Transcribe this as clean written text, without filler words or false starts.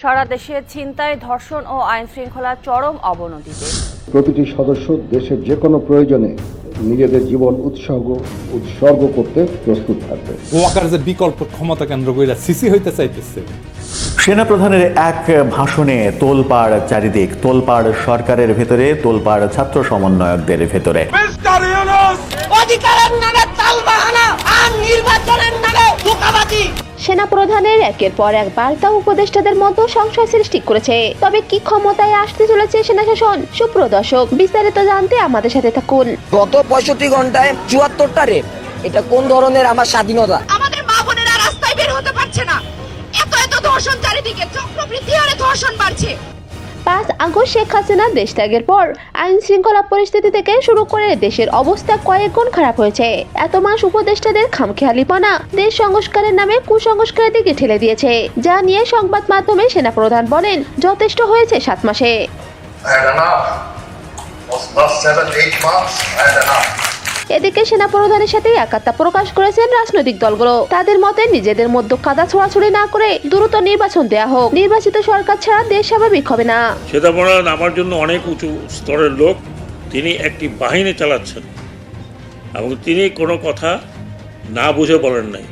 সারা দেশে ছিনতাই, ধর্ষণ ও আইনশৃঙ্খলা চরম অবনতিতে। প্রতিটি সদস্য দেশের যে কোনো প্রয়োজনে নিজেদের জীবন উৎসর্গ করতে প্রস্তুত থাকবে। ওয়াকার যে বিকল্প ক্ষমতা কেন্দ্র কইরা সিসি হইতে চাইতেছে। সেনাপ্রধানের এক ভাষণে তোলপাড় চারিদিক, তোলপাড় সরকারের ভেতরে, তোলপাড় ছাত্র সমন্বয়কদের ভেতরে। অধিকারের নামে তালবাহানা আর নির্বাচনের নামে ধোঁকাবাজি। সেনাপ্রধানের একের পর এক বার্তা উপদেষ্টাদের মতো সংশয় সৃষ্টি করেছে। তবে কি ক্ষমতায় আসতে চলেছে সেনা শাসন? সুপ্রিয় দর্শক, বিস্তারিত জানতে আমাদের সাথে থাকুন। গত 65 ঘন্টায় 74টা রেপ, এটা কোন ধরনের আমার স্বাধীনতা? আমাদের মা বোনেরা রাস্তায় বের হতে পারছে না, এত ধর্ষণ চারিদিকে, চক্রবৃদ্ধি হারে ধর্ষণ বাড়ছে। 5 আগস্ট শেখ হাসিনা দেশ ত্যাগের পর আইন শৃঙ্খলা পরিস্থিতি থেকে শুরু করে দেশের অবস্থা কয়েক গুণ খারাপ হয়েছে। এত মাস উপদেষ্টাদের খামখেয়ালিপনা দেশ সংস্কারের নামে কুসংস্কারের দিকে ঠেলে দিয়েছে, যা নিয়ে সংবাদ মাধ্যমে সেনাপ্রধান বলেন যথেষ্ট হয়েছে 7 মাসে। এদিকে সেনাপ্রধানের সাথে একাত্মতা প্রকাশ করেছেন রাজনৈতিক দলগুলো। তাদের মতে নিজেদের মধ্যে কাদা ছোড়াছুড়ি না করে দ্রুত নির্বাচন দেয়া হোক। নির্বাচিত সরকার ছাড়া দেশ স্বাভাবিক হবে না। সেনাপ্রধান আমার জন্য অনেক উঁচু স্তরের লোক, তিনি একটি বাহিনী চালাচ্ছেন এবং তিনি কোনো কথা না বুঝে বলেন নাই।